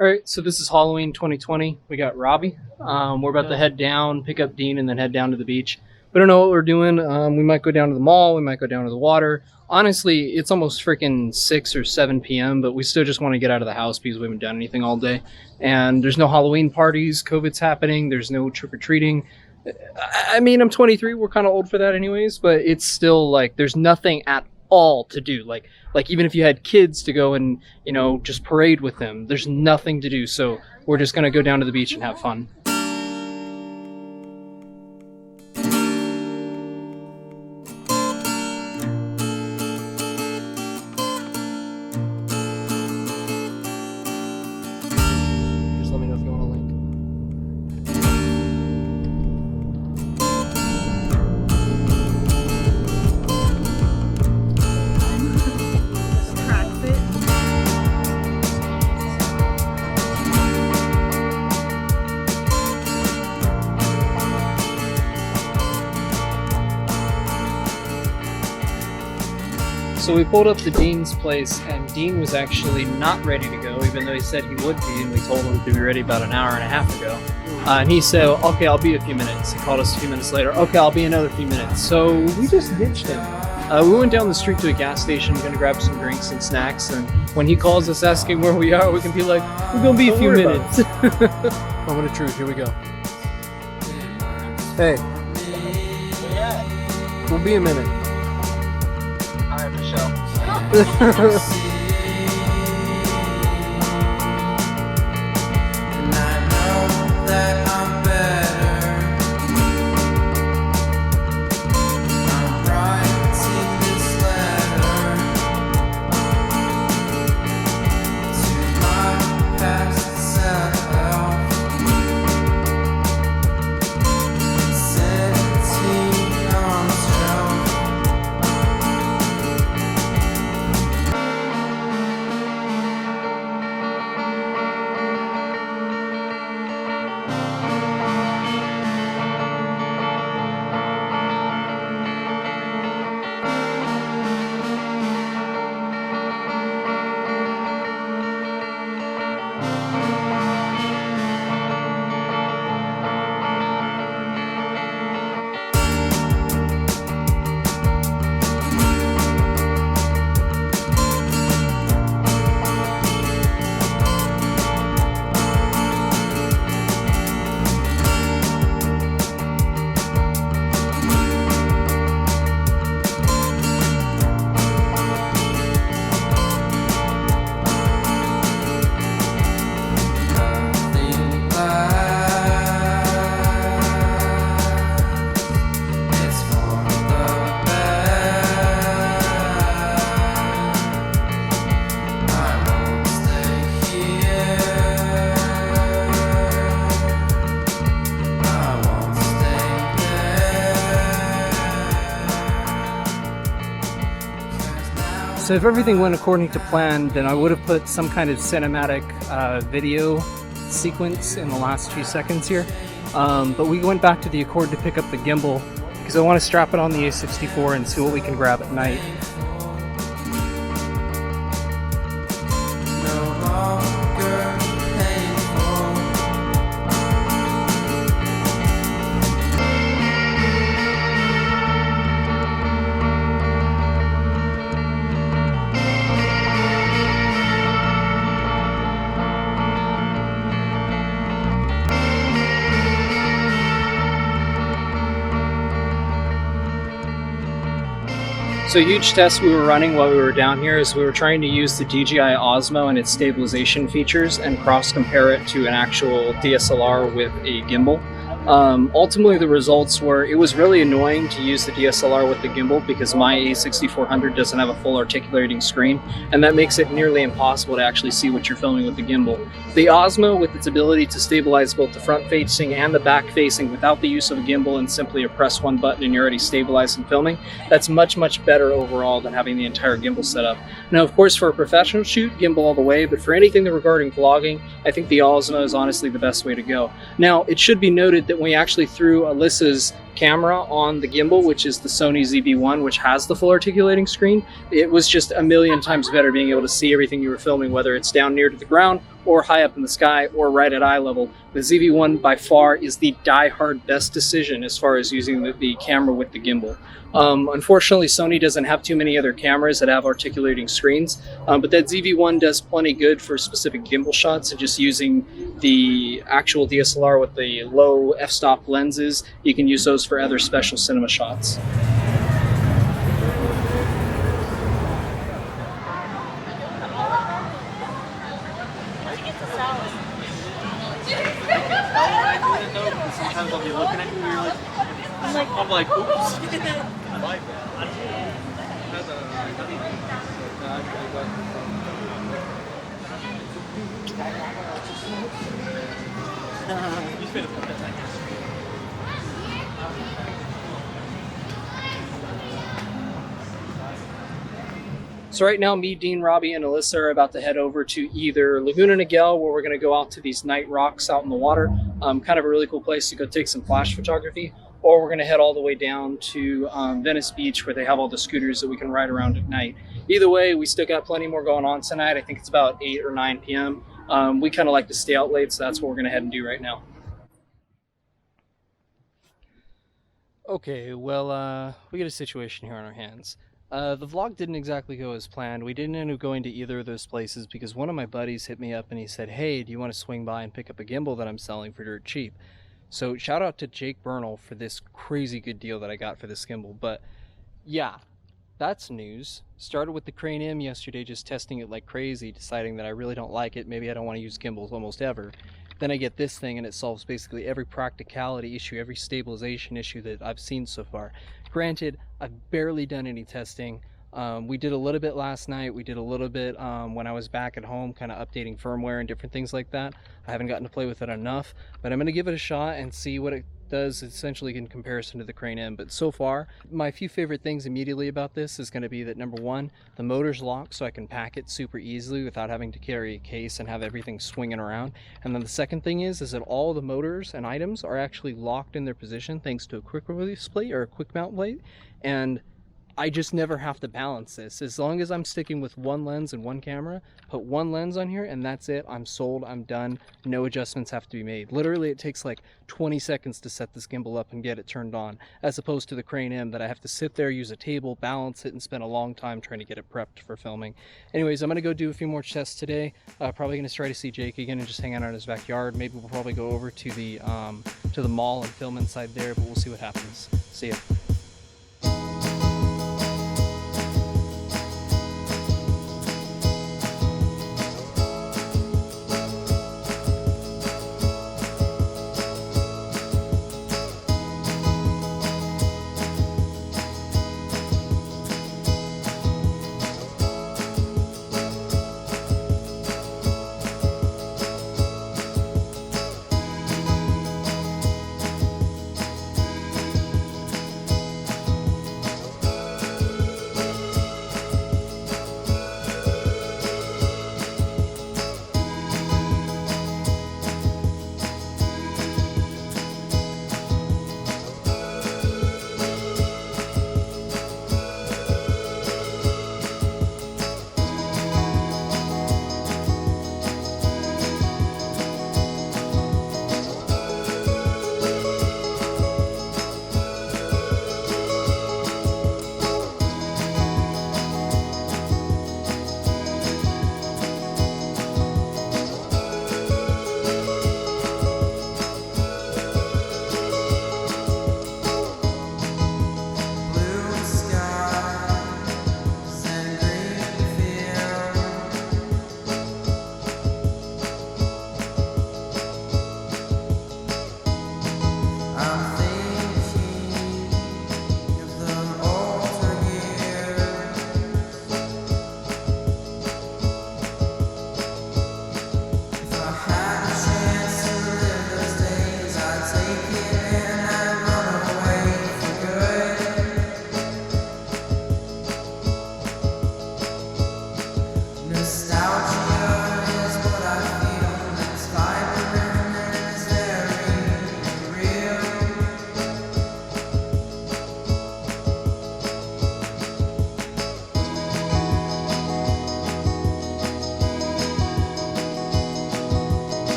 All right, so this is Halloween 2020. We got Robbie. We're about to head down, pick up Dean, and then head down to the beach. We don't know what we're doing. We might go down to the mall. We might go down to the water. Honestly, it's almost freaking 6 or 7 p.m., but we still just want to get out of the house because we haven't done anything all day. And there's no Halloween parties. COVID's happening. There's no trick-or-treating. I mean, I'm 23. We're kind of old for that anyways, but it's still like there's nothing at all to do. Like even if you had kids to go and, you know, just parade with them, there's nothing to do. So we're just going to go down to the beach and have fun. Just let me know if you want a link. So we pulled up to Dean's place, and Dean was actually not ready to go, even though he said he would be, and we told him to be ready about an hour and a half ago. And he said, okay, I'll be a few minutes. He called us a few minutes later. Okay, I'll be another few minutes. So we just ditched him. We went down the street to a gas station, gonna grab some drinks and snacks, and when he calls us asking where we are, we can be like, we're gonna be a few minutes. Moment of truth, here we go. Hey. We'll be a minute. Alright, Michelle. So if everything went according to plan, then I would have put some kind of cinematic video sequence in the last few seconds here. But we went back to the Accord to pick up the gimbal because I want to strap it on the A64 and see what we can grab at night. So a huge test we were running while we were down here is we were trying to use the DJI Osmo and its stabilization features and cross-compare it to an actual DSLR with a gimbal. Ultimately, the results were, it was really annoying to use the DSLR with the gimbal because my A6400 doesn't have a full articulating screen, and that makes it nearly impossible to actually see what you're filming with the gimbal. The Osmo, with its ability to stabilize both the front-facing and the back-facing without the use of a gimbal and simply a press one button and you're already stabilized and filming, that's much, much better overall than having the entire gimbal set up. Now, of course, for a professional shoot, gimbal all the way, but for anything regarding vlogging, I think the Osmo is honestly the best way to go. Now, it should be noted that when we actually threw Alyssa's camera on the gimbal, which is the Sony ZV-1, which has the full articulating screen, it was just a million times better being able to see everything you were filming, whether it's down near to the ground or high up in the sky or right at eye level. The ZV-1 by far is the die-hard best decision as far as using the camera with the gimbal. Unfortunately, Sony doesn't have too many other cameras that have articulating screens, but that ZV-1 does plenty good for specific gimbal shots, and just using the actual DSLR with the low f-stop lenses, you can use those for other special cinema shots. Sometimes I'll be looking at you and you're like, I'm like, oops. I like that. So right now, me, Dean, Robbie, and Alyssa are about to head over to either Laguna Niguel, where we're going to go out to these night rocks out in the water, kind of a really cool place to go take some flash photography, or we're going to head all the way down to Venice Beach, where they have all the scooters that we can ride around at night. Either way, we still got plenty more going on tonight. I think it's about 8 or 9 p.m. We kind of like to stay out late, so that's what we're going to head and do right now. Okay, well, we got a situation here on our hands. The vlog didn't exactly go as planned. We didn't end up going to either of those places because one of my buddies hit me up and he said, hey, do you want to swing by and pick up a gimbal that I'm selling for dirt cheap? So shout out to Jake Bernal for this crazy good deal that I got for this gimbal. But yeah, that's news. Started with the Crane-M yesterday, just testing it like crazy, deciding that I really don't like it. Maybe I don't want to use gimbals almost ever. Then I get this thing and it solves basically every practicality issue, every stabilization issue that I've seen so far. Granted, I've barely done any testing. We did a little bit last night. We did a little bit when I was back at home, kind of updating firmware and different things like that. I haven't gotten to play with it enough, but I'm going to give it a shot and see what it does essentially in comparison to the Crane-M. But so far, my few favorite things immediately about this is going to be that number one, the motor's locked so I can pack it super easily without having to carry a case and have everything swinging around. And then the second thing is that all the motors and items are actually locked in their position thanks to a quick release plate or a quick mount plate. And I just never have to balance this. As long as I'm sticking with one lens and one camera, put one lens on here and that's it. I'm sold, I'm done. No adjustments have to be made. Literally, it takes like 20 seconds to set this gimbal up and get it turned on, as opposed to the Crane-M that I have to sit there, use a table, balance it, and spend a long time trying to get it prepped for filming. Anyways, I'm gonna go do a few more tests today. Probably gonna try to see Jake again and just hang out in his backyard. Maybe we'll probably go over to the mall and film inside there, but we'll see what happens. See ya.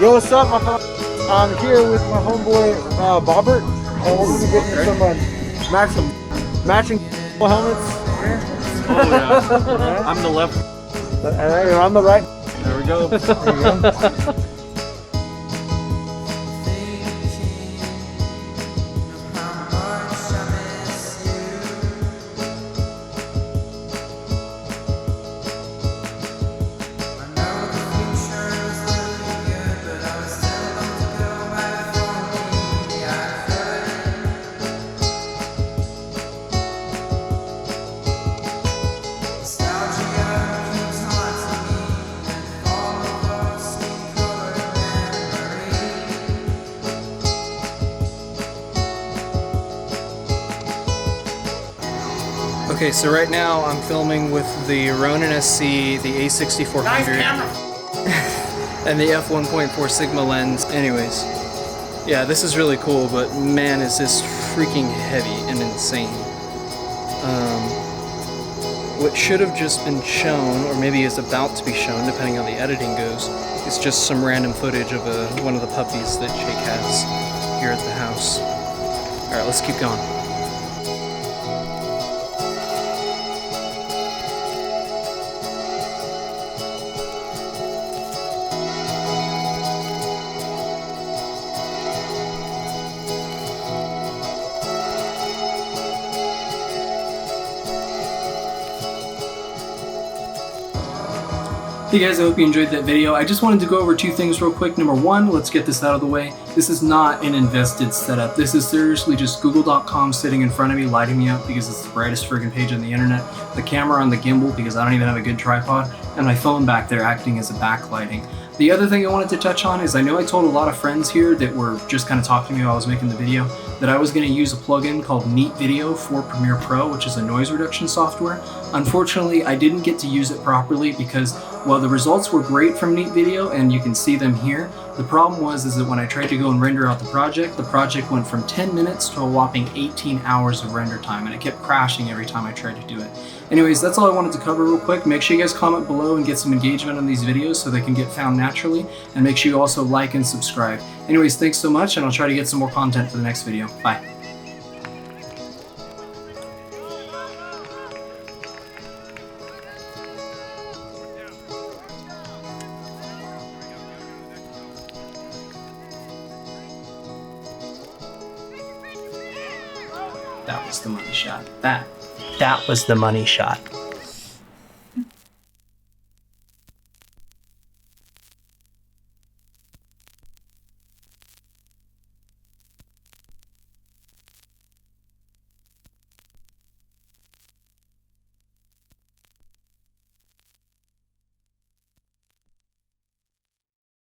Yo, what's up, my fella? I'm here with my homeboy, Bobbert, and we're gonna be getting some matching helmets. Oh yeah. I'm the left. And I'm the right. There we go. There you go. Okay, so right now I'm filming with the Ronin-SC, the A6400, and the f1.4 Sigma lens. Anyways, yeah, this is really cool, but man, is this freaking heavy and insane. What should have just been shown, or maybe is about to be shown, depending on how the editing goes, is just some random footage of one of the puppies that Jake has here at the house. Alright, let's keep going. Hey guys, I hope you enjoyed that video. I just wanted to go over two things real quick. Number one, let's get this out of the way. This is not an invested setup. This is seriously just google.com sitting in front of me, lighting me up because it's the brightest friggin' page on the internet, the camera on the gimbal because I don't even have a good tripod, and my phone back there acting as a backlighting. The other thing I wanted to touch on is I know I told a lot of friends here that were just kind of talking to me while I was making the video that I was going to use a plugin called Neat Video for Premiere Pro, which is a noise reduction software. Unfortunately, I didn't get to use it properly because while the results were great from Neat Video and you can see them here, the problem was that when I tried to go and render out the project went from 10 minutes to a whopping 18 hours of render time, and it kept crashing every time I tried to do it. Anyways, that's all I wanted to cover real quick. Make sure you guys comment below and get some engagement on these videos so they can get found naturally, and make sure you also like and subscribe. Anyways, thanks so much, and I'll try to get some more content for the next video. Bye. That was the money shot. That was the money shot.